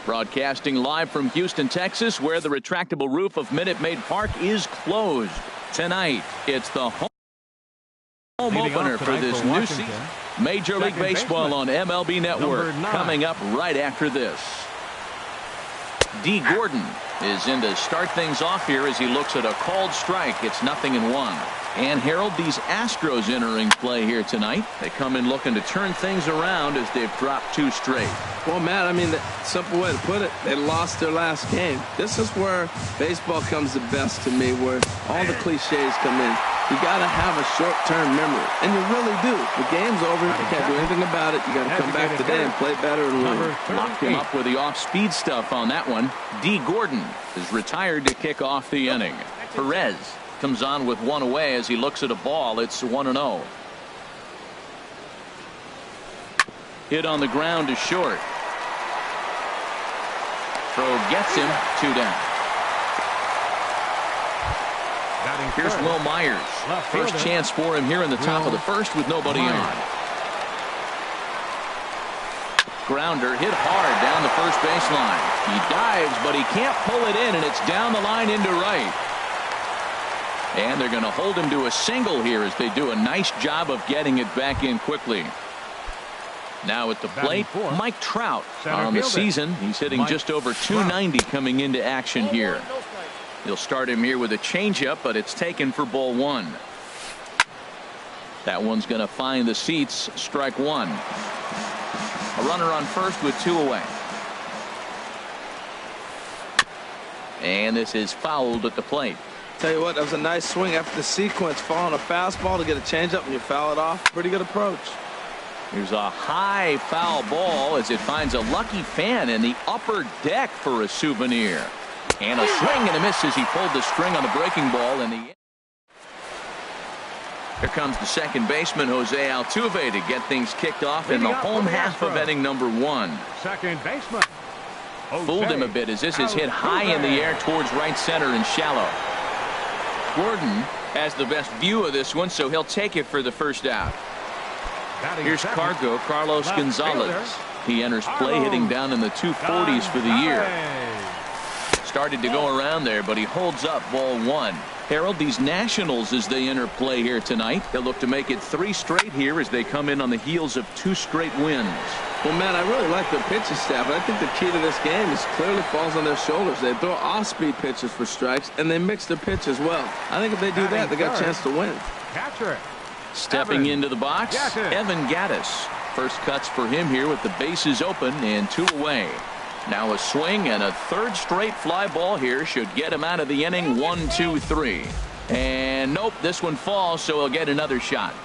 Broadcasting live from Houston, Texas, where the retractable roof of Minute Maid Park is closed. Tonight, it's the home opener for this new season. Major League Baseball on MLB Network coming up right after this. D. Gordon is in to start things off here as he looks at a called strike. It's 0-1. And Harold, these Astros entering play here tonight. They come in looking to turn things around as they've dropped 2 straight. Well, Matt, I mean, the simple way to put it, they lost their last game. This is where baseball comes the best to me, where all the cliches come in. You got to have a short-term memory, and you really do. The game's over. You can't do anything about it. You got to come back today and play better and win. Locked him up with the off-speed stuff on that one. D. Gordon is retired to kick off the inning. Perez comes on with 1 away as he looks at a ball. It's 1-0. Hit on the ground to short. Throw gets him. 2 down. Here's Will Myers. First chance for him here in the top of the first with nobody on. Grounder hit hard down the first baseline. He dives, but he can't pull it in, and it's down the line into right. And they're going to hold him to a single here as they do a nice job of getting it back in quickly. Now at the plate, Mike Trout on the season. He's hitting just over 290 coming into action here. He'll start him here with a changeup, but it's taken for ball 1. That one's going to find the seats. Strike 1. A runner on first with 2 away. And this is fouled at the plate. Tell you what, that was a nice swing after the sequence. Following a fastball to get a changeup and you foul it off. Pretty good approach. Here's a high foul ball as it finds a lucky fan in the upper deck for a souvenir. And a swing and a miss as he pulled the string on the breaking ball. And here comes the second baseman, Jose Altuve, to get things kicked off in the home half of inning number 1. Second baseman. Fooled him a bit as this is hit high in the air towards right center and shallow. Gordon has the best view of this one, so he'll take it for the first out. Here's Carlos Gonzalez. He enters play hitting down in the 240s for the year. Started to go around there, but he holds up ball 1. Harold, these Nationals, as they enter play here tonight, they'll look to make it 3 straight here as they come in on the heels of 2 straight wins. Well, man, I really like their pitching staff, and I think the key to this game is clearly falls on their shoulders. They throw off-speed pitches for strikes, and they mix their pitch as well. I think if they do that, they got a chance to win. Catcher. Stepping into the box, Evan Gattis. First cuts for him here with the bases open and 2 away. Now a swing and a 3rd straight fly ball here should get him out of the inning. 1, 2, 3. And nope, this one falls, so he'll get another shot.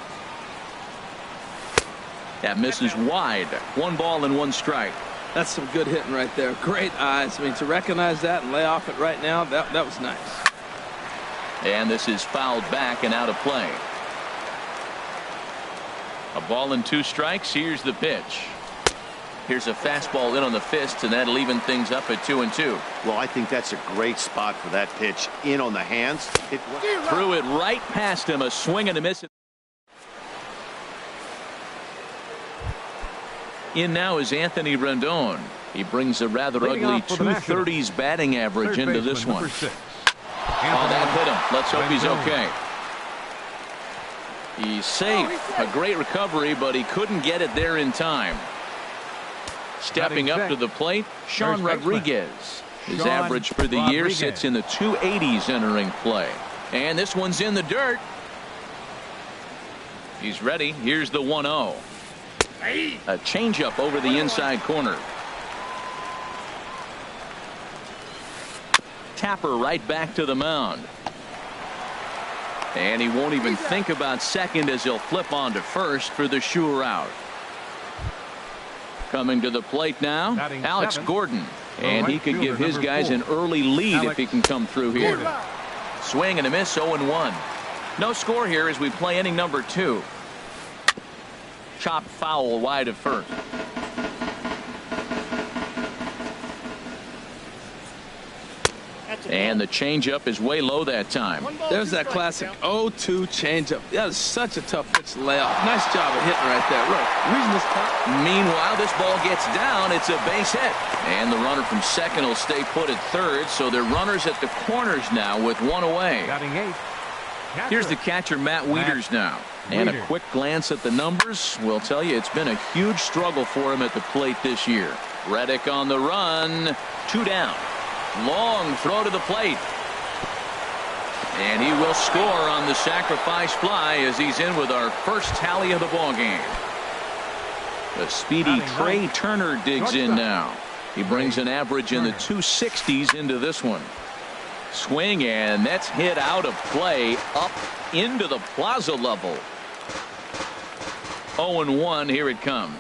That misses wide. 1 ball and 1 strike. That's some good hitting right there. Great eyes. I mean, to recognize that and lay off it right now, that was nice. And this is fouled back and out of play. A ball and 2 strikes. Here's the pitch. Here's a fastball in on the fist, and that'll even things up at 2-2. Well, I think that's a great spot for that pitch. In on the hands. Threw it right past him. A swing and a miss. In now is Anthony Rendon. He brings a rather ugly 230s batting average into this one. Oh, that hit him. Let's hope he's okay. He's safe. A great recovery, but he couldn't get it there in time. Stepping up to the plate, Sean Rodriguez. His average for the year sits in the 280s entering play. And this one's in the dirt. He's ready. Here's the 1-0. A changeup over the inside corner. Tapper right back to the mound. And he won't even think about second as he'll flip on to first for the sure out. Coming to the plate now, Alex Gordon. And he could give his guys an early lead if he can come through here. Swing and a miss, 0-1. No score here as we play inning number 2. Chopped foul wide of first. And the changeup is way low that time. There's that classic 0-2 changeup. That is such a tough pitch to lay off. Nice job of hitting right there. Look, reason this tough. Meanwhile, this ball gets down. It's a base hit. And the runner from second will stay put at third. So they're runners at the corners now with one away. Here's the catcher, Matt Wieters now. And a quick glance at the numbers will tell you it's been a huge struggle for him at the plate this year. Reddick on the run. 2 down. Long throw to the plate. And he will score on the sacrifice fly as he's in with our first tally of the ball game. The speedy Trey Turner digs in now. He brings an average in the 260s into this one. Swing, and that's hit out of play up into the plaza level. 0-1. Here it comes.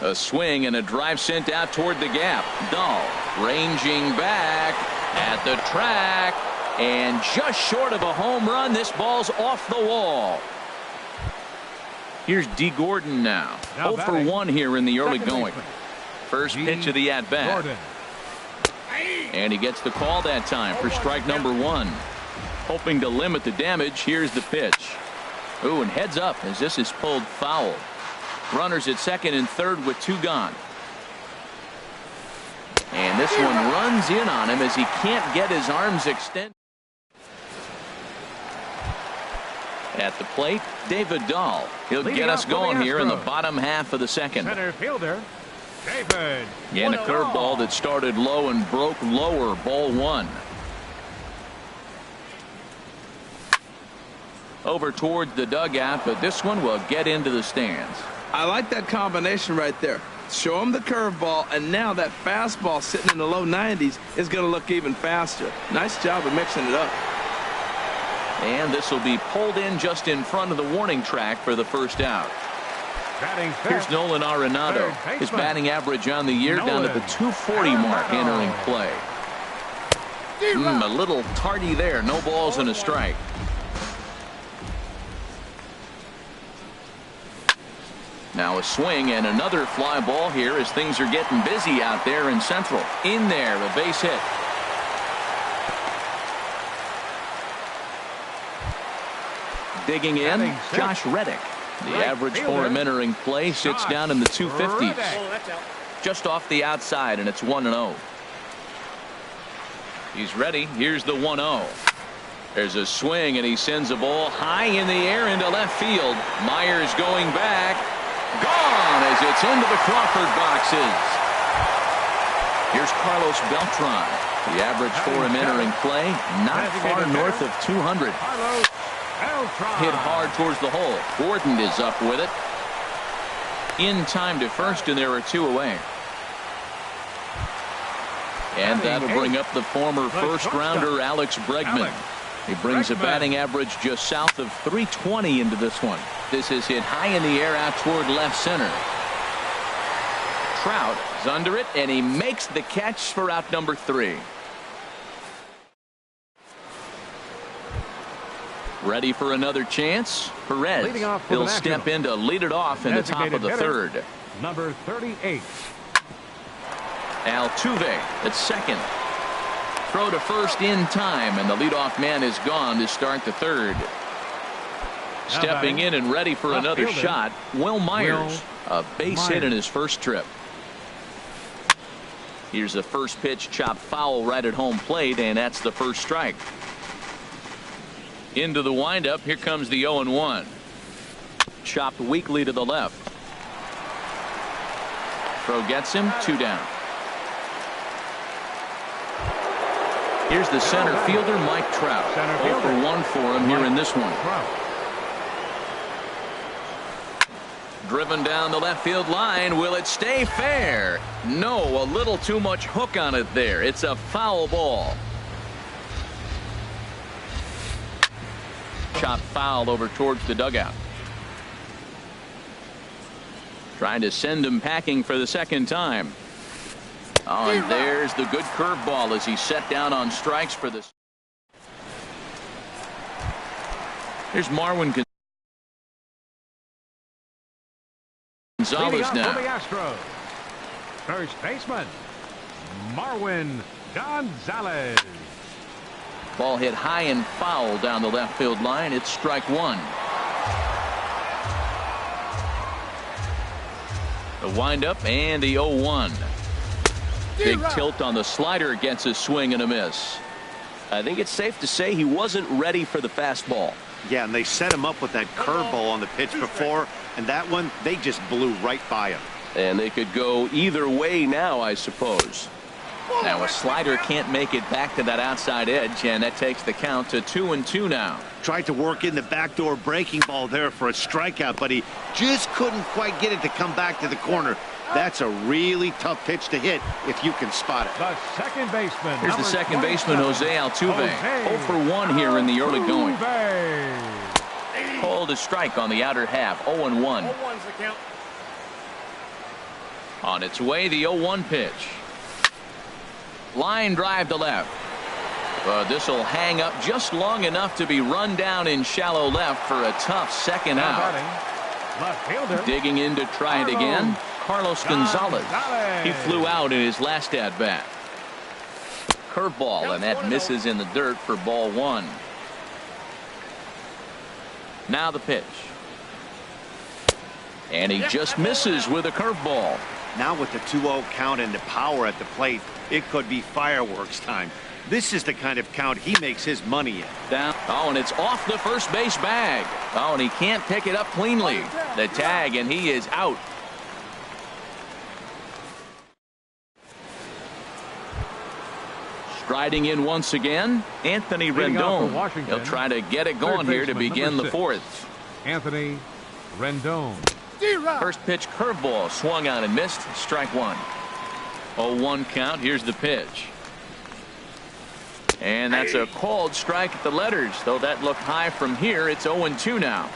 A swing and a drive sent out toward the gap. Dahl ranging back at the track, and just short of a home run. This ball's off the wall. Here's D. Gordon now. 0 for 1 here in the early going. First pitch of the at bat. And he gets the call that time for strike number 1. Hoping to limit the damage. Here's the pitch. Ooh, and heads up as this is pulled foul. Runners at second and third with 2 gone. And this one runs in on him as he can't get his arms extended. At the plate, David Dahl. He'll get us going here in the bottom half of the second. Center fielder, David. And a curveball that started low and broke lower. Ball 1. Over towards the dugout, but this one will get into the stands. I like that combination right there. Show him the curveball, and now that fastball sitting in the low 90s is going to look even faster. Nice job of mixing it up. And this will be pulled in just in front of the warning track for the first out. Here's Nolan Arenado. His batting average on the year down to the 240 mark entering play. A little tardy there. No balls and a strike. Now a swing and another fly ball here as things are getting busy out there in Central. In there, a base hit. Digging in, Josh Reddick. The average for him entering play sits down in the 250s. Just off the outside, and it's 1-0. He's ready. Here's the 1-0. There's a swing, and he sends a ball high in the air into left field. Myers going back. Gone as it's into the Crawford boxes. Here's Carlos Beltran. The average for him entering play, not far north of 200. Hit hard towards the hole. Gordon is up with it. In time to first, and there are 2 away. And that'll bring up the former first-rounder Alex Bregman. He brings a batting average just south of 320 into this one. This is hit high in the air out toward left center. Trout is under it, and he makes the catch for out number 3. Ready for another chance. Perez. He'll step in to lead it off in the top of the third. Number 38. Altuve at second. Throw to first in time, and the leadoff man is gone to start the third. Stepping in and ready for another shot, Will Myers. A base hit in his first trip. Here's the first pitch chopped foul right at home plate, and that's the first strike. Into the windup. Here comes the 0-1. Chopped weakly to the left. Throw gets him. 2 down. Here's the center fielder, Mike Trout. 0 for 1 for him here in this one. Driven down the left field line. Will it stay fair? No, a little too much hook on it there. It's a foul ball. Shot foul over towards the dugout. Trying to send him packing for the second time. Oh, and there's the good curveball as he set down on strikes for this. Here's Marwin Gonzalez now. For the Astros, first baseman Marwin Gonzalez. Ball hit high and foul down the left field line. It's strike one. The windup and the 0-1. Big tilt on the slider, gets a swing and a miss. I think it's safe to say he wasn't ready for the fastball. Yeah, and they set him up with that curveball on the pitch before, and that one, they just blew right by him. And they could go either way now, I suppose. Now a slider can't make it back to that outside edge, and that takes the count to 2-2 now. Tried to work in the backdoor breaking ball there for a strikeout, but he just couldn't quite get it to come back to the corner. That's a really tough pitch to hit if you can spot it. The second baseman. Here's the second baseman, Jose Altuve. 0 for 1 here in the early going. Called a strike on the outer half. 0-1. On its way, the 0-1 pitch. Line drive to left. This will hang up just long enough to be run down in shallow left for a tough second out. Digging in to try it again, Carlos Gonzalez. He flew out in his last at bat. Curveball, and that misses in the dirt for ball one. Now the pitch. And he just misses with a curveball. Now with the 2-0 count and the power at the plate, it could be fireworks time. This is the kind of count he makes his money in. Down. Oh, and it's off the first base bag. Oh, and he can't pick it up cleanly. The tag, and he is out. Striding in once again, Anthony Rendon. He'll try to get it going here to begin the fourth. Anthony Rendon. First pitch curveball swung on and missed. Strike one. 0-1 count. Here's the pitch. And that's a called strike at the letters. Though that looked high from here, it's 0-2 now.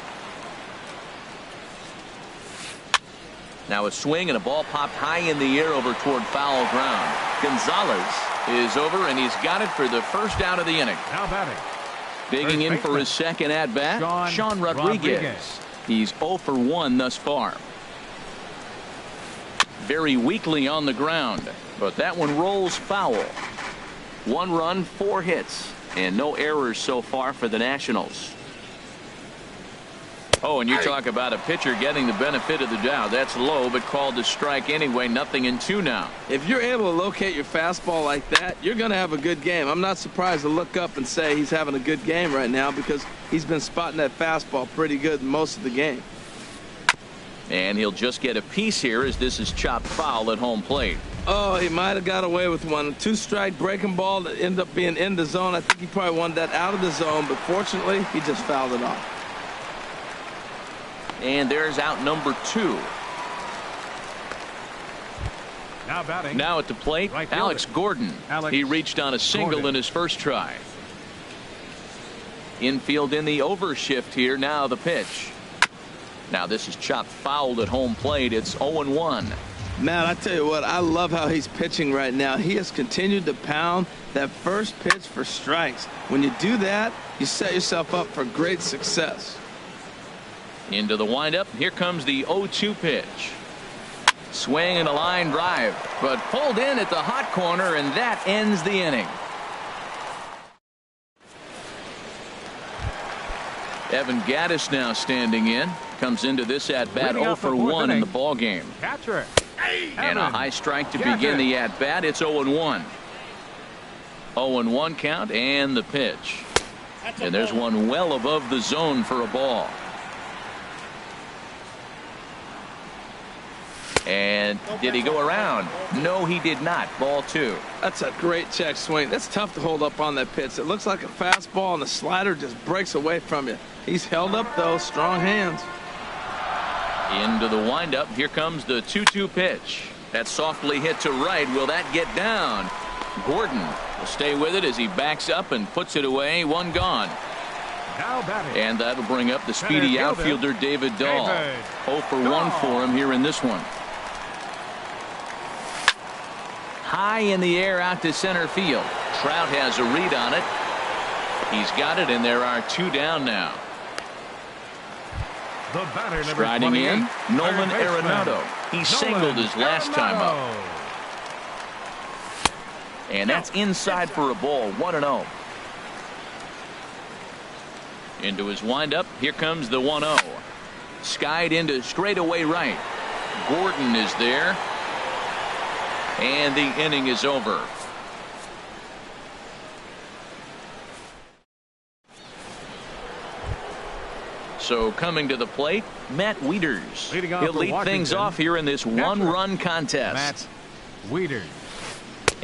Now a swing and a ball popped high in the air over toward foul ground. Gonzalez is over, and he's got it for the first out of the inning. Now batting. Digging in for his second at bat, Sean Rodriguez. He's 0 for 1 thus far. Very weakly on the ground, but that one rolls foul. 1 run, 4 hits, and no errors so far for the Nationals. Oh, and you talk about a pitcher getting the benefit of the doubt. That's low, but called a strike anyway. 0-2 now. If you're able to locate your fastball like that, you're going to have a good game. I'm not surprised to look up and say he's having a good game right now because he's been spotting that fastball pretty good most of the game. And he'll just get a piece here as this is chopped foul at home plate. Oh, he might have got away with one. 2-strike breaking ball that ended up being in the zone. I think he probably wanted that out of the zone, but fortunately, he just fouled it off. And there's out number 2. Now batting. Now at the plate, Right Alex Gordon. He reached on a single in his first try. Infield in the overshift here. Now the pitch. Now this is chopped fouled at home plate. It's 0-1. Man, I tell you what, I love how he's pitching right now. He has continued to pound that first pitch for strikes. When you do that, you set yourself up for great success. Into the windup. Here comes the 0-2 pitch. Swing and a line drive, but pulled in at the hot corner, and that ends the inning. Evan Gattis now standing in. Comes into this at bat 0 for 1 in the ball game. Catcher. And a high strike to begin the at bat. It's 0-1. 0-1 count and the pitch. And there's one well above the zone for a ball. And did he go around? No, he did not. Ball 2. That's a great check swing. That's tough to hold up on that pitch. It looks like a fastball, and the slider just breaks away from you. He's held up, though. Strong hands. Into the windup. Here comes the 2-2 pitch. That's softly hit to right. Will that get down? Gordon will stay with it as he backs up and puts it away. One gone. Now batting. And that'll bring up the speedy outfielder David Dahl. 0 for 1 for him here in this one. High in the air out to center field. Trout has a read on it. He's got it, and there are 2 down now. The batter, number Striding in, 28, Nolan Arenado. He singled his last time up. And that's inside for a ball. 1-0. Into his windup. Here comes the 1-0. Skied into straightaway right. Gordon is there. And the inning is over. So coming to the plate, Matt Wieters. He'll lead things off here in this one-run contest. Matt Wieters.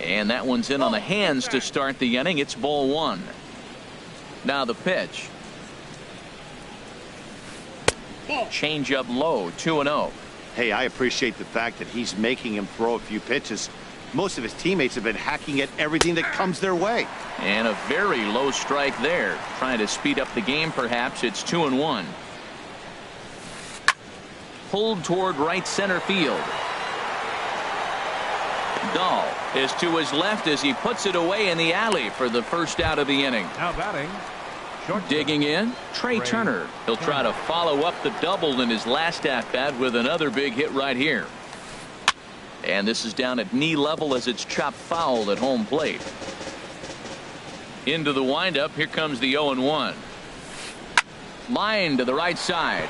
And that one's in on the hands to start the inning. It's ball one. Now the pitch. Change up low, 2-0. Hey, I appreciate the fact that he's making him throw a few pitches. Most of his teammates have been hacking at everything that comes their way. And a very low strike there. Trying to speed up the game, perhaps. It's 2-1. Pulled toward right center field. Dahl is to his left as he puts it away in the alley for the first out of the inning. Now batting. Digging in, Trey Turner. He'll try to follow up the double in his last at-bat with another big hit right here. And this is down at knee level as it's chopped foul at home plate. Into the windup. Here comes the 0-1. Line to the right side.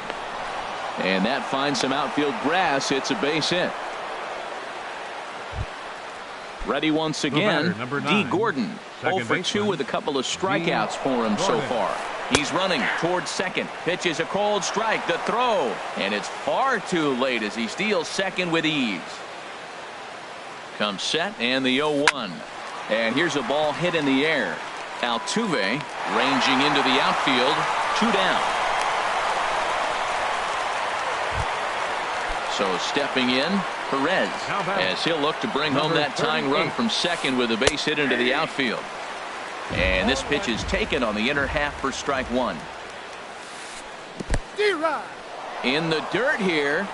And that finds some outfield grass. It's a base hit. Ready once again, D. Gordon. 0 for 2 with a couple of strikeouts for him so far. He's running towards second. Pitches a cold strike. The throw. And it's far too late as he steals second with ease. Comes set and the 0-1. And here's a ball hit in the air. Altuve ranging into the outfield. 2 down. So stepping in, Perez, as he'll look to bring home that tying run from second with a base hit into the outfield. And this pitch is taken on the inner half for strike one. In the dirt here.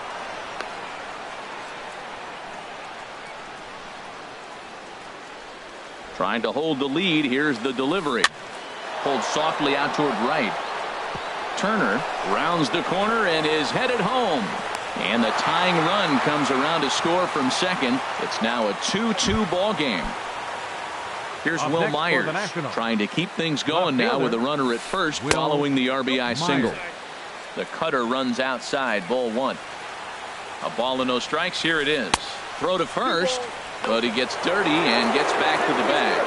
Trying to hold the lead. Here's the delivery. Pulled softly out toward right. Turner rounds the corner and is headed home. And the tying run comes around to score from second. It's now a 2-2 ball game. Here's Will Myers trying to keep things going now with a runner at first following the RBI single. The cutter runs outside, ball one. A ball and no strikes. Here it is. Throw to first, but he gets dirty and gets back to the bag.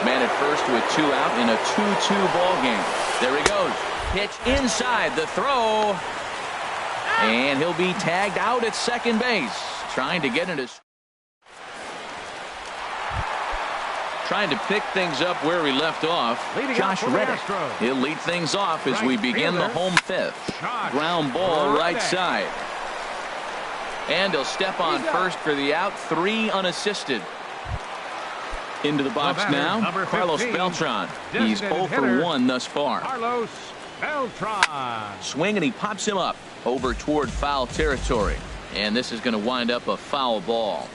Man at first with 2 out in a 2-2 ball game. There he goes. Pitch inside, the throw. And he'll be tagged out at second base. Trying to get into. Trying to pick things up where we left off. Josh Reddick. He'll lead things off as we begin the home fifth. Ground ball right side. And he'll step on first for the out. 3 unassisted. Into the box now, Carlos Beltran. He's 0 for 1 thus far. Carlos Beltran. Swing and he pops him up over toward foul territory. And this is going to wind up a foul ball.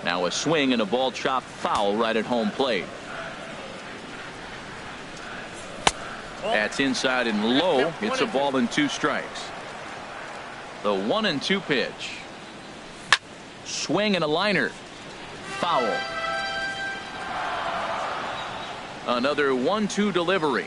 Now a swing and a ball chopped foul right at home plate. That's inside and low. It's a ball and 2 strikes. The 1-2 pitch. Swing and a liner. Foul. Another 1-2 delivery.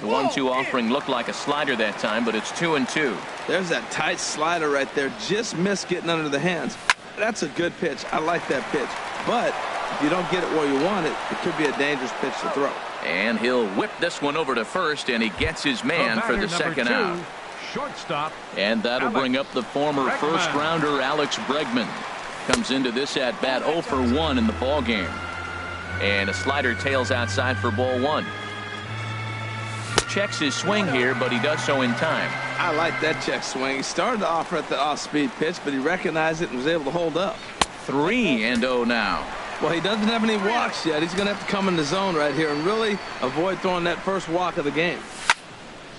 The 1-2 offering looked like a slider that time, but it's 2-2. There's that tight slider right there. Just missed getting under the hands. That's a good pitch. I like that pitch. But if you don't get it where you want it, it could be a dangerous pitch to throw. And he'll whip this one over to first, and he gets his man for the second out. Shortstop. And that'll bring up the former first-rounder Alex Bregman. Comes into this at-bat 0 for 1 in the ball game. And a slider tails outside for ball one. Checks his swing here, but he does so in time. I like that check swing. He started to offer at the off-speed pitch, but he recognized it and was able to hold up. 3-0 now. Well, he doesn't have any walks yet. He's going to have to come in the zone right here and really avoid throwing that first walk of the game.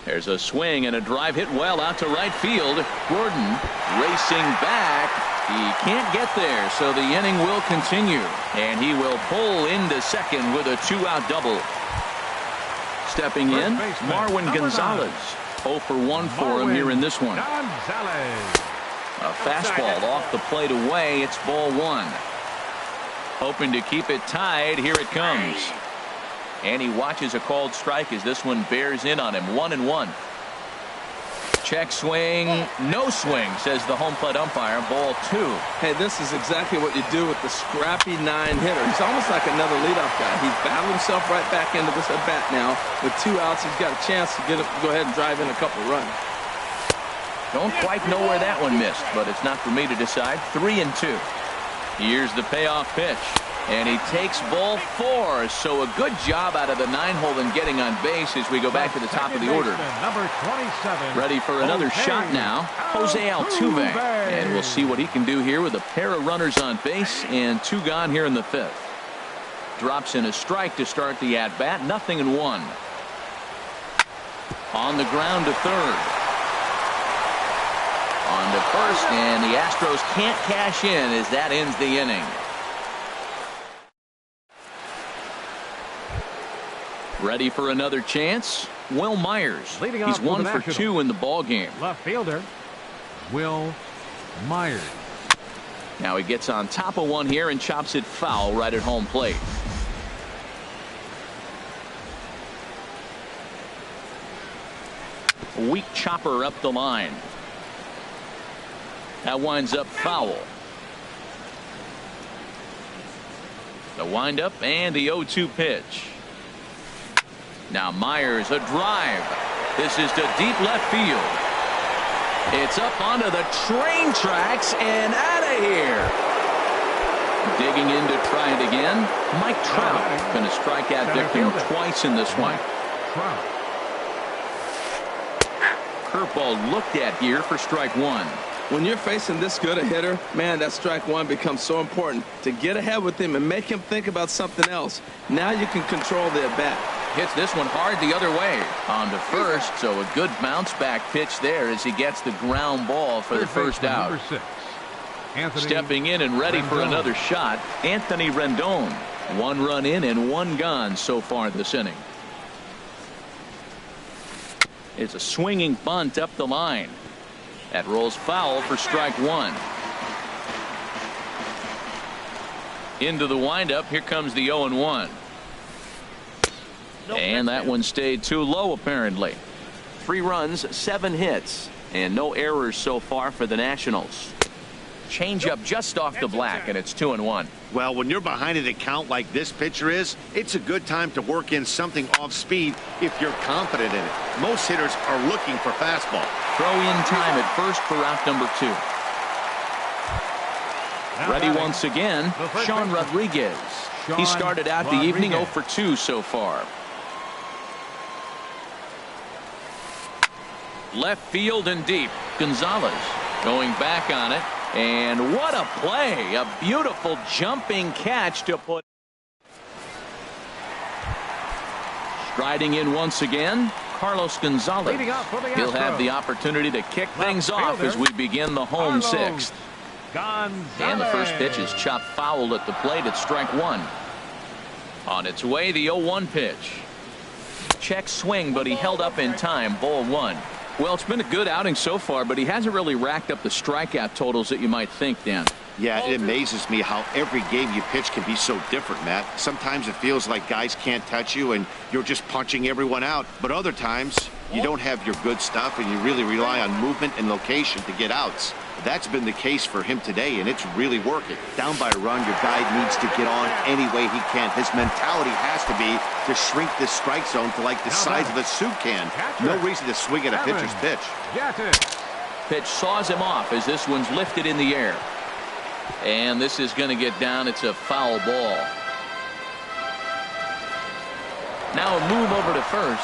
There's a swing and a drive hit well out to right field. Gordon racing back. He can't get there, so the inning will continue. And he will pull into second with a 2-out double. Stepping in, Marwin Gonzalez. 0 for 1 for him here in this one. A fastball off the plate away. It's ball one. Hoping to keep it tied. Here it comes. And he watches a called strike as this one bears in on him. 1-1. Check swing. No swing, says the home plate umpire. Ball two. Hey, this is exactly what you do with the scrappy 9-hitter. He's almost like another leadoff guy. He's battled himself right back into this at bat now. With 2 outs, he's got a chance to go ahead and drive in a couple runs. Don't quite know where that one missed, but it's not for me to decide. 3-2. Here's the payoff pitch. And he takes ball four. So a good job out of the 9-hole in getting on base as we go back to the top of the order. Number 27. Ready for another shot now. Jose Altuve. And we'll see what he can do here with a pair of runners on base and 2 gone here in the 5th. Drops in a strike to start the at-bat. 0-1. On the ground to third. On to first, and the Astros can't cash in as that ends the inning. Ready for another chance? Will Myers. He's 1 for 2 in the ball game. Left fielder, Will Myers. Now he gets on top of one here and chops it foul right at home plate. A weak chopper up the line. That winds up foul. The windup and the 0-2 pitch. Now Myers, a drive. This is to deep left field. It's up onto the train tracks and out of here. Digging in to try it again. Mike Trout going to strike out victim twice in this one. Curveball looked at here for strike one. When you're facing this good a hitter, man, that strike one becomes so important to get ahead with him and make him think about something else. Now you can control the at bat. Hits this one hard the other way. On to first, so a good bounce back pitch there as he gets the ground ball for the first out. Stepping in and ready for another shot, Anthony Rendon. 1 run in and 1 gone so far this inning. It's a swinging bunt up the line. That rolls foul for strike one. Into the windup. Here comes the 0-1. And that one stayed too low apparently. 3 runs, 7 hits, and no errors so far for the Nationals. Changeup just off the black, and it's 2-1. Well, when you're behind an account like this pitcher is, it's a good time to work in something off speed if you're confident in it. Most hitters are looking for fastball. Throw in time at first for out number 2. Ready once again, Sean Rodriguez. He started out the evening 0 for 2 so far. Left field and deep. Gonzalez going back on it. And what a play. A beautiful jumping catch to put. Striding in once again, Carlos Gonzalez. He'll have the opportunity to kick things off as we begin the home 6th. And the first pitch is chopped foul at the plate at strike one. On its way, the 0-1 pitch. Check swing, but he held up in time. Ball one. Well, it's been a good outing so far, but he hasn't really racked up the strikeout totals that you might think, Dan. Yeah, it amazes me how every game you pitch can be so different, Matt. Sometimes it feels like guys can't touch you and you're just punching everyone out. But other times, you don't have your good stuff and you really rely on movement and location to get outs. That's been the case for him today, and it's really working. Down by a run, your guy needs to get on any way he can. His mentality has to be to shrink this strike zone to like the size of a soup can. No reason to swing at a pitcher's pitch. Pitch saws him off as this one's lifted in the air. And this is going to get down. It's a foul ball. Now a move over to first.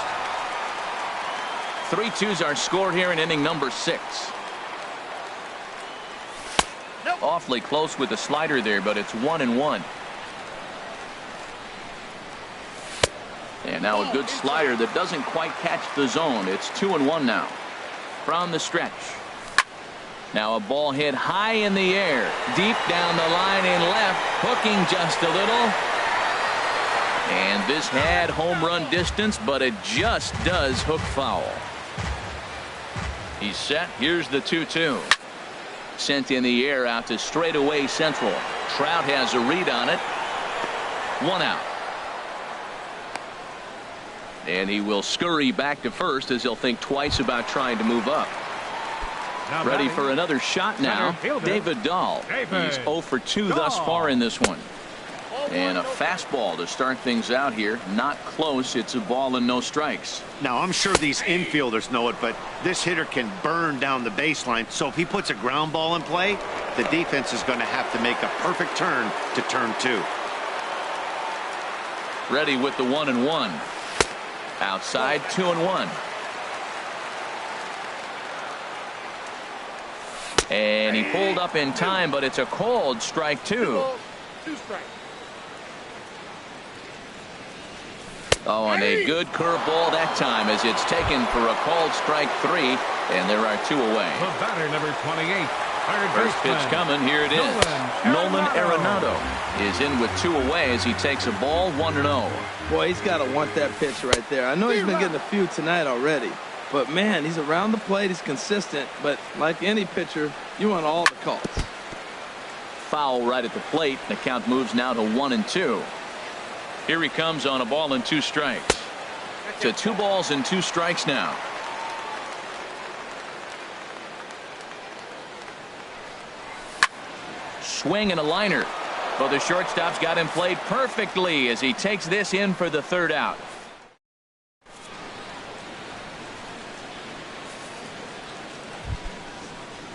3-2s are scored here in inning number 6. Awfully close with the slider there, but it's 1-1. And now a good slider that doesn't quite catch the zone. It's 2-1 now. From the stretch. Now a ball hit high in the air, deep down the line in left, hooking just a little. And this had home run distance, but it just does hook foul. He's set. Here's the 2-2. Sent in the air out to straightaway central. Trout has a read on it. 1 out. And he will scurry back to first as he'll think twice about trying to move up. Now Ready batting, for another shot now. David Dahl. He's 0 for 2 thus far in this one. And a fastball to start things out here. Not close. It's a ball and no strikes. Now, I'm sure these infielders know it, but this hitter can burn down the baseline. So if he puts a ground ball in play, the defense is going to have to make a perfect turn to turn 2. Ready with the 1-1. Outside 2-1. And he pulled up in time, but it's a called strike 2. Oh, and a good curveball that time as it's taken for a called strike 3, and there are 2 away. The batter, number 28. First pitch coming. Here it is. Nolan Arenado is in with 2 away as he takes a ball 1-0. Boy, he's got to want that pitch right there. I know he's been getting a few tonight already, but man, he's around the plate. He's consistent, but like any pitcher, you want all the calls. Foul right at the plate. The count moves now to 1-2. Here he comes on a ball and 2 strikes. To 2 balls and 2 strikes now. Swing and a liner. But the shortstop's got him played perfectly as he takes this in for the 3rd out.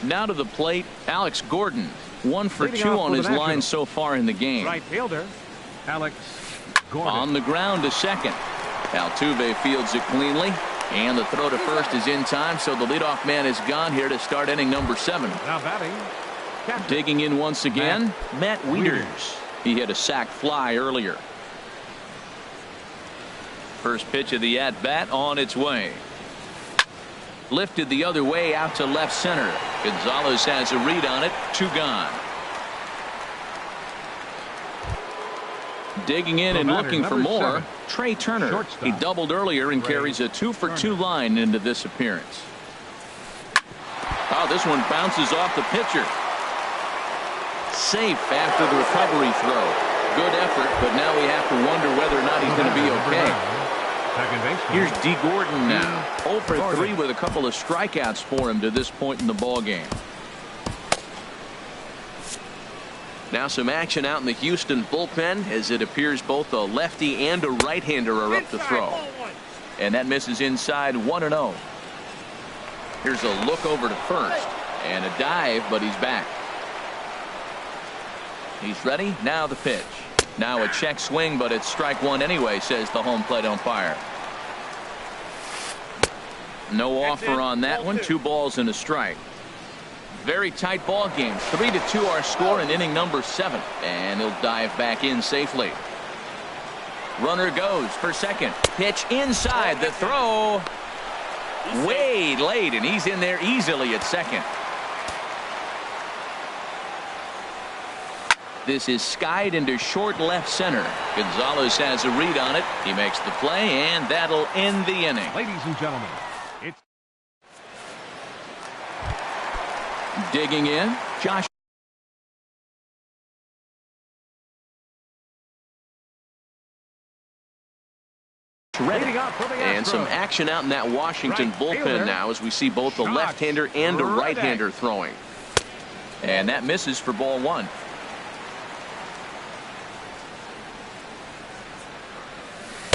Now to the plate, Alex Gordon. 1 for 2 on his line so far in the game. Right fielder, Alex Gordon. On the ground to second. Altuve fields it cleanly. And the throw to first is in time, so the leadoff man is gone here to start inning number 7. Now batting, captain. Digging in once again, Matt Wieters. He hit a sac fly earlier. First pitch of the at-bat on its way. Lifted the other way out to left center. Gonzalez has a read on it. 2 gone. Digging in and looking for more, Trey Turner. Shortstop. He doubled earlier and carries a 2 for 2 line into this appearance. Oh, this one bounces off the pitcher. Safe after the recovery throw. Good effort, but now we have to wonder whether or not he's going to be okay. Here's D. Gordon now. 0 for 3 with a couple of strikeouts for him to this point in the ball game. Now some action out in the Houston bullpen as it appears both a lefty and a right-hander are up to throw. And that misses inside 1-0. Here's a look over to first and a dive, but he's back. He's ready. Now the pitch. Now a check swing, but it's strike 1 anyway, says the home plate umpire. No offer on that one. 2 balls and a strike. Very tight ball game. 3-2 our score in inning number 7. And he'll dive back in safely. Runner goes for second. Pitch inside. The throw way late, and he's in there easily at second. This is skied into short left center. Gonzalez has a read on it. He makes the play, and that'll end the inning. Ladies and gentlemen, it's digging in, Josh. And some action out in that Washington bullpen now as we see both a left-hander and a right-hander throwing. And that misses for ball 1.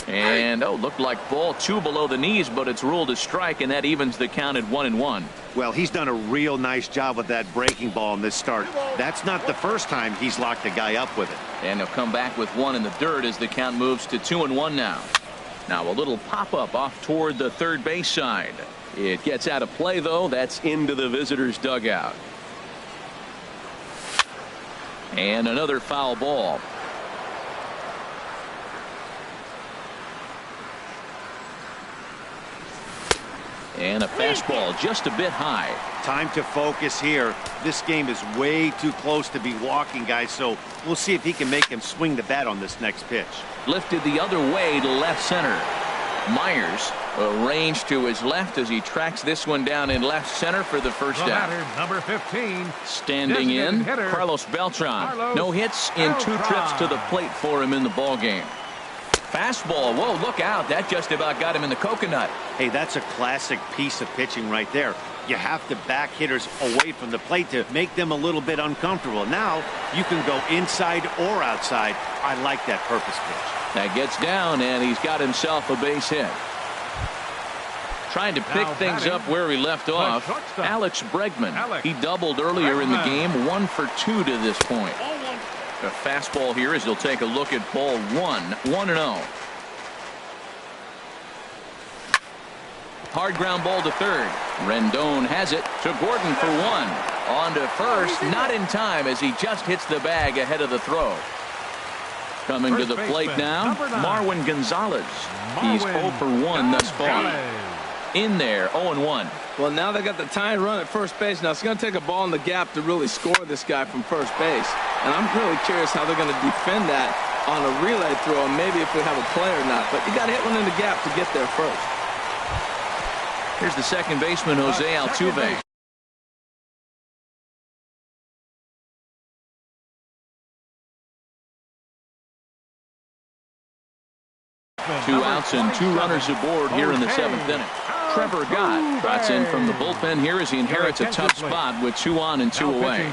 And looked like ball 2 below the knees, but it's ruled a strike, and that evens the count at 1-1. Well, he's done a real nice job with that breaking ball in this start. That's not the first time he's locked a guy up with it. And he'll come back with 1 in the dirt as the count moves to 2-1 now. Now a little pop-up off toward the third base side. It gets out of play, though. That's into the visitor's dugout. And another foul ball. And a fastball just a bit high. Time to focus here. This game is way too close to be walking, guys, so we'll see if he can make him swing the bat on this next pitch. Lifted the other way to left center. Myers arranged to his left as he tracks this one down in left center for the first The down. batter, number 15. Standing in, Hitter, Carlos Beltran. Carlos No hits in 2 trips to the plate for him in the ball game. Fastball. Whoa, look out. That just about got him in the coconut. Hey, that's a classic piece of pitching right there. You have to back hitters away from the plate to make them a little bit uncomfortable. Now you can go inside or outside. I like that purpose pitch. That gets down, and he's got himself a base hit. Trying to pick things up where he left off, Alex Bregman. He doubled earlier in the game, 1 for 2 to this point. A fastball here as he'll take a look at ball 1, 1-0. Hard ground ball to third. Rendon has it to Gordon for 1. On to first, not in time as he just hits the bag ahead of the throw. Coming to the plate now, Marwin Gonzalez. He's 0 for 1 thus far. In there, 0-1. Well, now they got the tying run at first base. Now it's going to take a ball in the gap to really score this guy from first base. And I'm really curious how they're going to defend that on a relay throw, and maybe if we have a play or not. But you got to hit one in the gap to get there first. Here's the second baseman, Jose Altuve. Two outs and 2 runners aboard here in the 7th inning. Trevor Gott trots in from the bullpen here as he inherits a tough spot with 2 on and 2 away.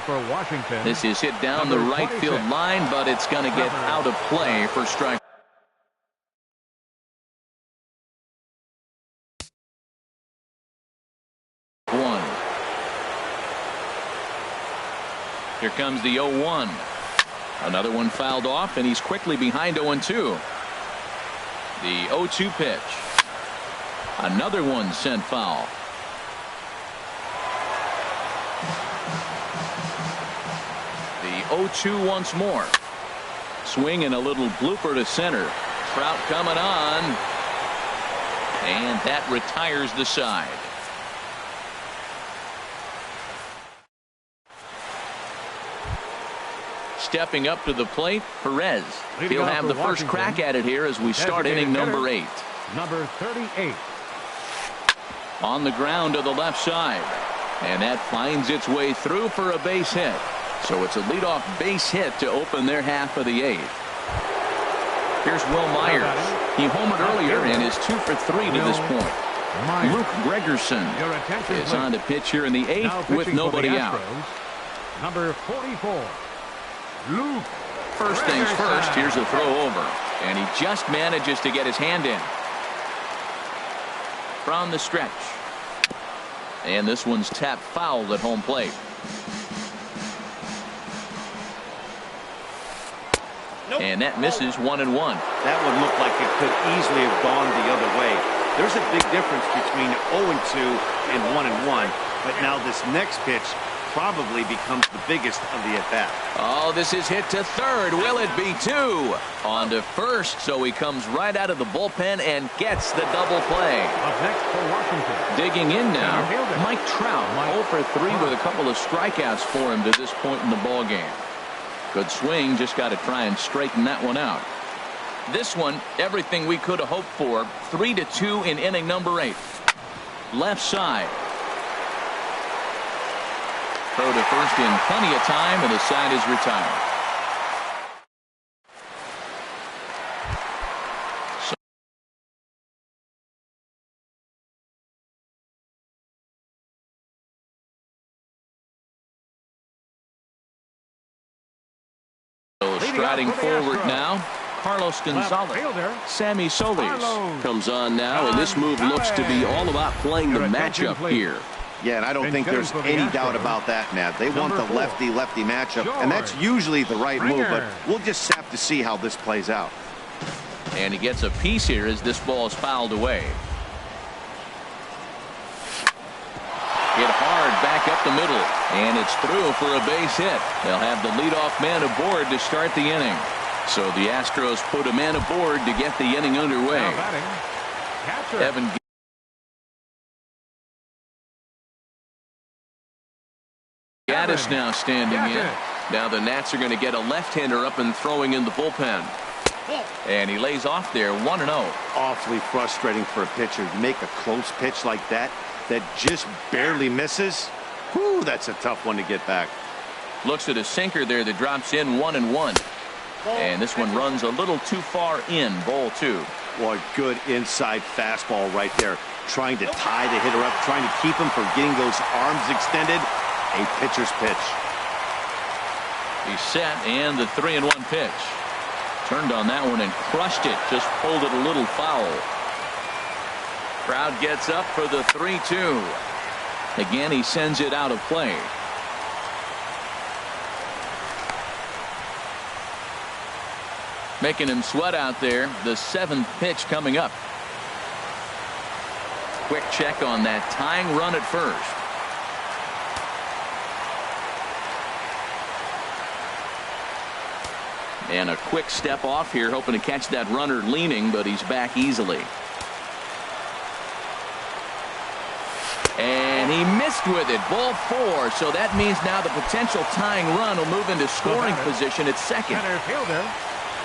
This is hit down the right field line, but it's going to get out of play for strike 1. Here comes the 0-1. Another one fouled off, and he's quickly behind 0-2. The 0-2 pitch. Another one sent foul. The 0-2 once more. Swing and a little blooper to center. Trout coming on. And that retires the side. Stepping up to the plate, Perez. He'll have the first crack at it here as we start inning number 8. Number 38. On the ground to the left side. And that finds its way through for a base hit. So it's a leadoff base hit to open their half of the 8th. Here's Will Myers. He homered earlier and is 2 for 3 to this point. Luke Gregerson is on to pitch here in the 8th with nobody out. Number 44. Luke. First things first, here's a throw over. And he just manages to get his hand in. From the stretch. And this one's tapped foul at home plate. And that misses 1-1. That would look like it could easily have gone the other way. There's a big difference between 0-2 and 1-1. But now this next pitch probably becomes the biggest of the at-bat. Oh, this is hit to third. Will it be 2? On to first, so he comes right out of the bullpen and gets the double play. Up next for Washington. Digging in now, Mike Trout, 0 for 3 with a couple of strikeouts for him to this point in the ball game. Good swing, just got to try and straighten that one out. This one, everything we could have hoped for. 3-2 in inning number 8. Left side. Throw to first in plenty of time, and the side is retired. So striding forward now, Carlos Gonzalez. Sammy Solis comes on now, and this move looks to be all about playing the matchup here. Yeah, and I don't think there's any doubt about that, Matt. They want the lefty-lefty matchup, and that's usually the right move, but we'll just have to see how this plays out. And he gets a piece here as this ball is fouled away. Hit hard back up the middle, and it's through for a base hit. They'll have the leadoff man aboard to start the inning. So the Astros put a man aboard to get the inning underway. Evan Gaddis now standing in. Now the Nats are going to get a left-hander up and throwing in the bullpen. And he lays off there 1-0. Awfully frustrating for a pitcher to make a close pitch like that just barely misses. Whew, that's a tough one to get back. Looks at a sinker there that drops in 1-1. And this one runs a little too far in. Ball 2. What good inside fastball right there. Trying to tie the hitter up, trying to keep him from getting those arms extended. A pitcher's pitch. He's set, and the 3-1 pitch. Turned on that one and crushed it. Just pulled it a little foul. Crowd gets up for the 3-2. Again, he sends it out of play. Making him sweat out there. The 7th pitch coming up. Quick check on that tying run at first. And a quick step off here, hoping to catch that runner leaning, but he's back easily. And he missed with it. Ball 4. So that means now the potential tying run will move into scoring position at second. Center fielder.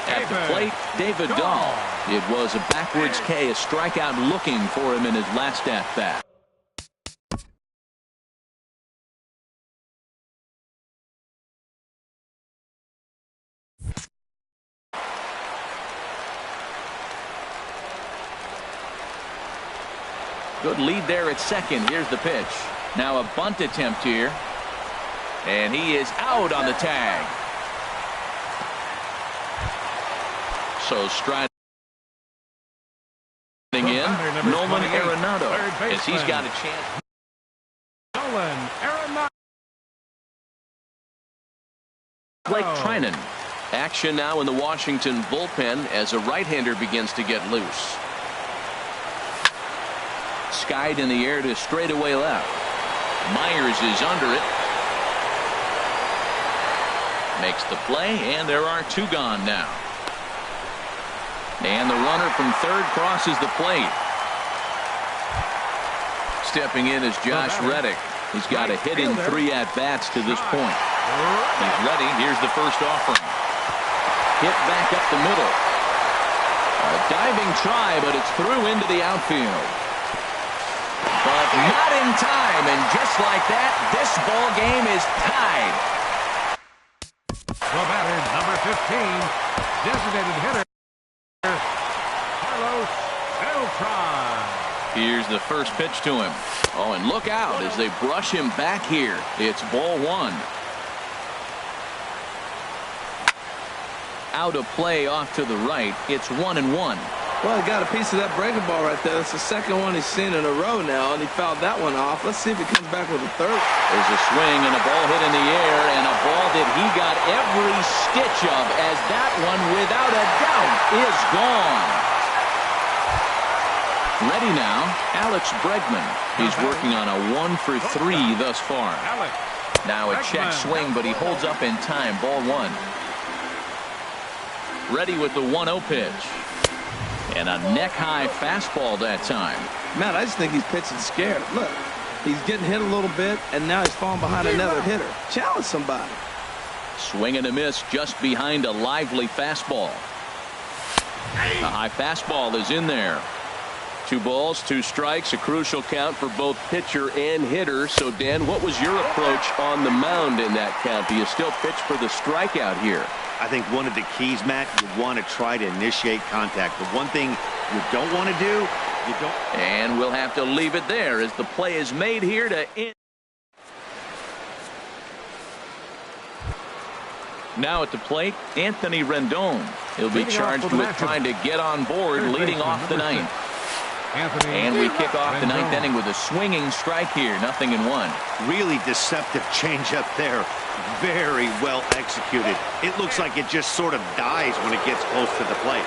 At the plate, David Dahl. It was a backwards K, a strikeout looking for him in his last at-bat. Good lead there at second. Here's the pitch. Now a bunt attempt here. And he is out on the tag. So striding in, Nolan Arenado, as he's got a chance. Nolan Arenado. Blake Trinan. Action now in the Washington bullpen as a right-hander begins to get loose. Skied in the air to straightaway left. Myers is under it. Makes the play, and there are 2 gone now. And the runner from third crosses the plate. Stepping in is Josh Reddick. He's got a hit in 3 at-bats to this point. He's ready. Here's the first offering. Hit back up the middle. A diving try, but it's through into the outfield. But not in time, and just like that, this ball game is tied. The batter, number 15, designated hitter. Here's the first pitch to him. Oh, and look out as they brush him back here. It's ball 1. Out of play off to the right. It's 1-1. Well, he got a piece of that breaking ball right there. That's the second one he's seen in a row now, and he fouled that one off. Let's see if he comes back with a third. There's a swing and a ball hit in the air, and a ball that he got every stitch of, as that one, without a doubt, is gone. Ready now, Alex Bregman. He's working on a 1 for 3 thus far. Now a check swing, but he holds up in time. Ball 1. Ready with the 1-0 pitch. And a neck-high fastball that time. Man, I just think he's pitching scared. Look, he's getting hit a little bit, and now he's falling behind another hitter. Challenge somebody. Swing and a miss just behind a lively fastball. A high fastball is in there. 2 balls, 2 strikes, a crucial count for both pitcher and hitter. So, Dan, what was your approach on the mound in that count? Do you still pitch for the strikeout here? I think one of the keys, Matt, you want to try to initiate contact. The one thing you don't want to do, you don't. And we'll have to leave it there as the play is made here to end. Now at the plate, Anthony Rendon. He'll be charged with trying to get on board, leading off the 9th. And we kick off the 9th inning with a swinging strike here. 0-1. Really deceptive changeup there. Very well executed. It looks like it just sort of dies when it gets close to the plate.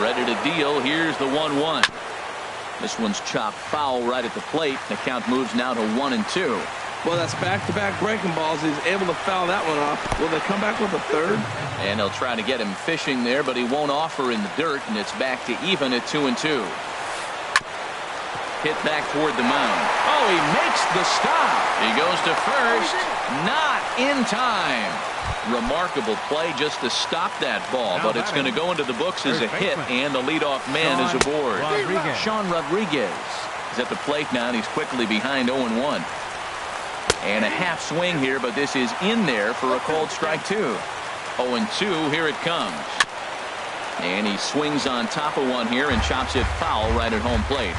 Ready to deal. Here's the 1-1. This one's chopped foul right at the plate. The count moves now to 1-2. Well, that's back-to-back breaking balls. He's able to foul that one off. Will they come back with a third? And they'll try to get him fishing there, but he won't offer in the dirt, and it's back to even at 2-2. Hit back toward the mound. Oh, he makes the stop. He goes to first. Not in time. Remarkable play just to stop that ball, but it's going to go into the books as a hit, and the leadoff man is aboard. Sean Rodriguez is at the plate now, and he's quickly behind 0-1. And a half swing here, but this is in there for a called strike 2. 0-2, here it comes. And he swings on top of one here and chops it foul right at home plate.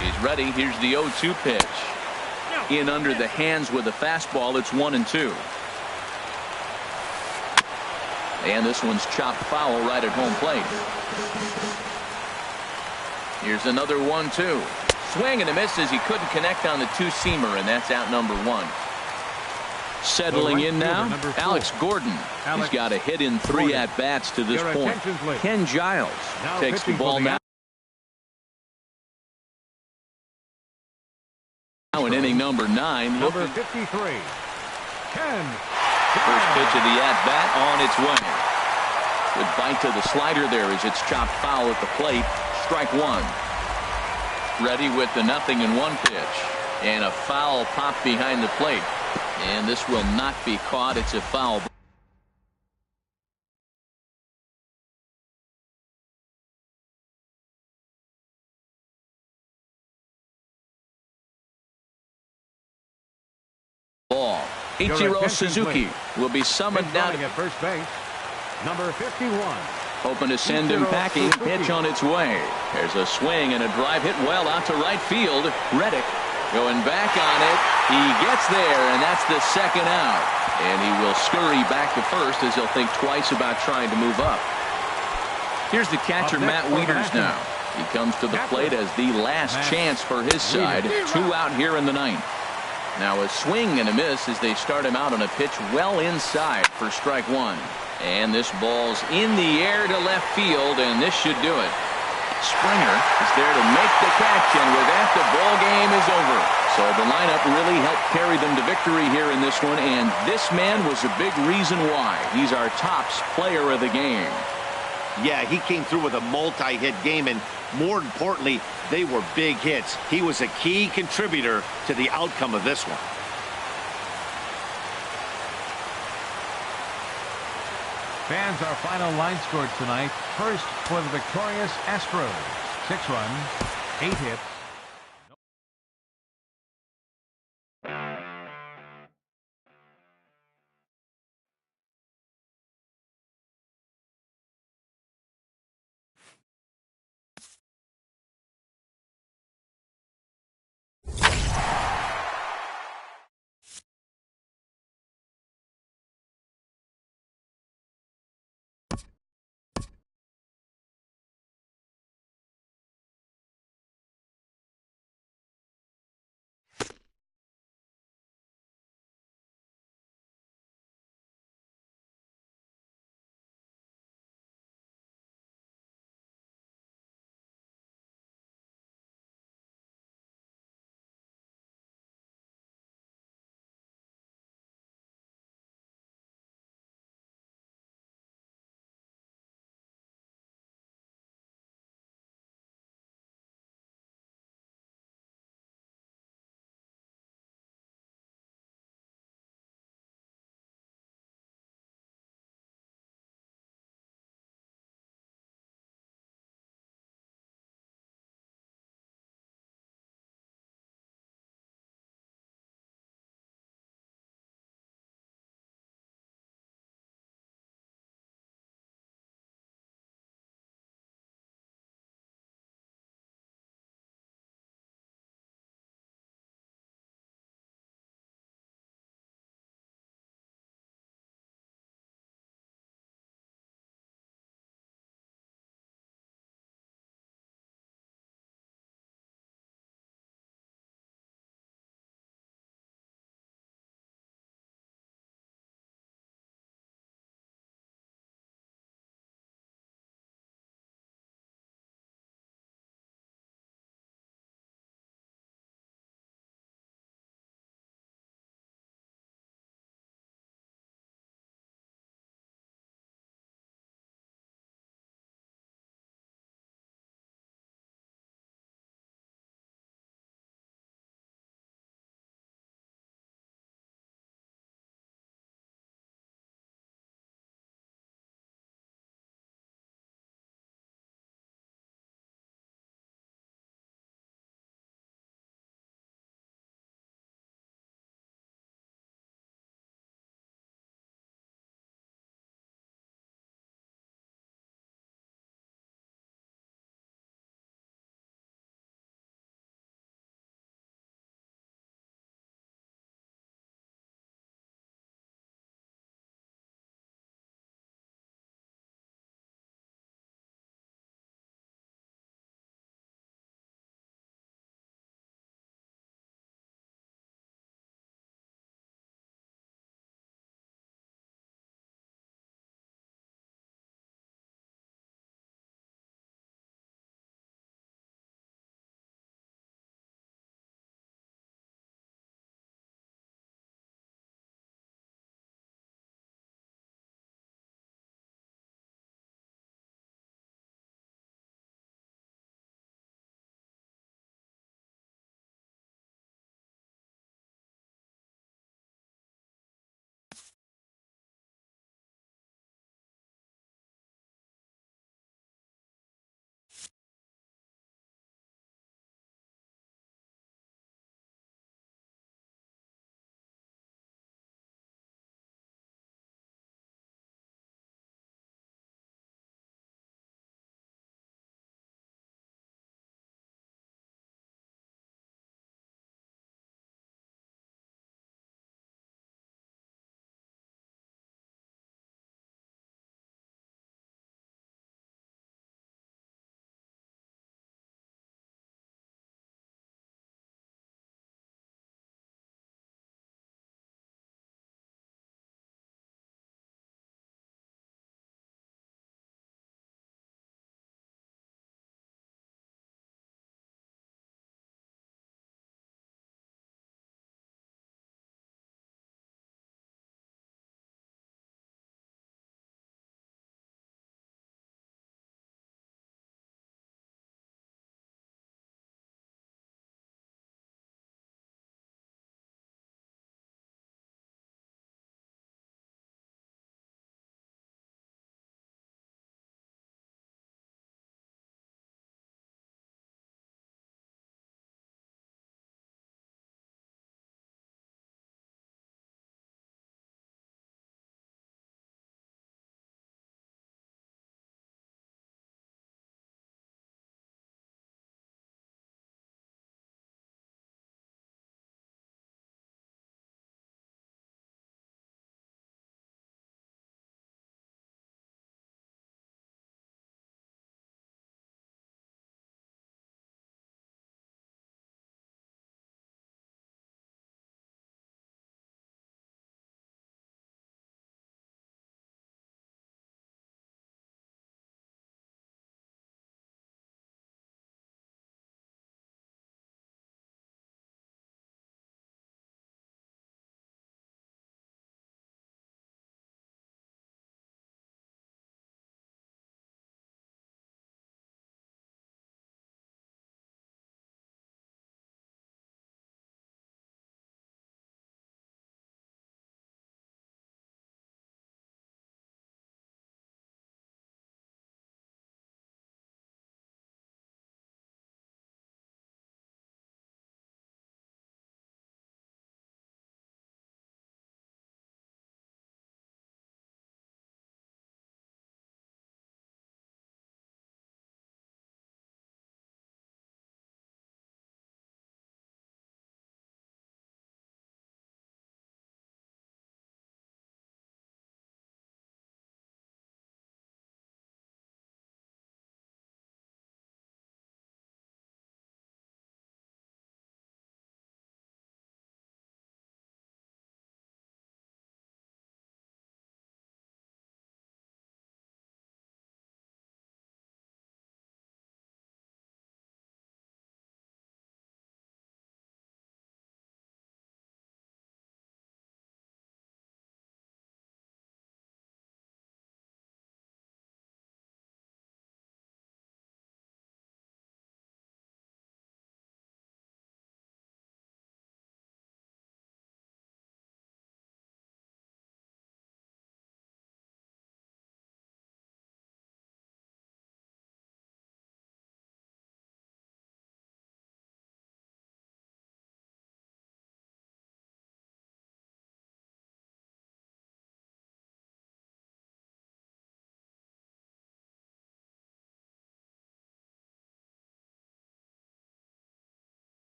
He's ready. Here's the 0-2 pitch. In under the hands with a fastball. It's 1-2. And this one's chopped foul right at home plate. Here's another 1-2. Swing and a miss as he couldn't connect on the two-seamer, and that's out number 1. Settling in now, Alex Gordon. He's got a hit in 3 at-bats to this point. Ken Giles takes the ball now. Now in inning number 9. Number 53, Ken. First pitch of the at-bat on its way. Good bite to the slider there as it's chopped foul at the plate. Strike 1. Ready with the 0-1 pitch. And a foul pop behind the plate. And this will not be caught. It's a foul. Ball. Ichiro Suzuki will be summoned down at first base. Number 51. Hoping to send him packing. Pitch on its way. There's a swing and a drive hit well out to right field. Reddick going back on it. He gets there, and that's the second out. And he will scurry back to first as he'll think twice about trying to move up. Here's the catcher, Matt Wieters now. He comes to the plate as the last chance for his side. 2 out here in the 9th. Now a swing and a miss as they start him out on a pitch well inside for strike 1. And this ball's in the air to left field, and this should do it. Springer is there to make the catch, and with that, the ball game is over. So the lineup really helped carry them to victory here in this one, and this man was a big reason why. He's our tops player of the game. Yeah, he came through with a multi-hit game, and more importantly, they were big hits. He was a key contributor to the outcome of this one. Fans, our final line scored tonight. First for the victorious Astros. 6 runs, 8 hits,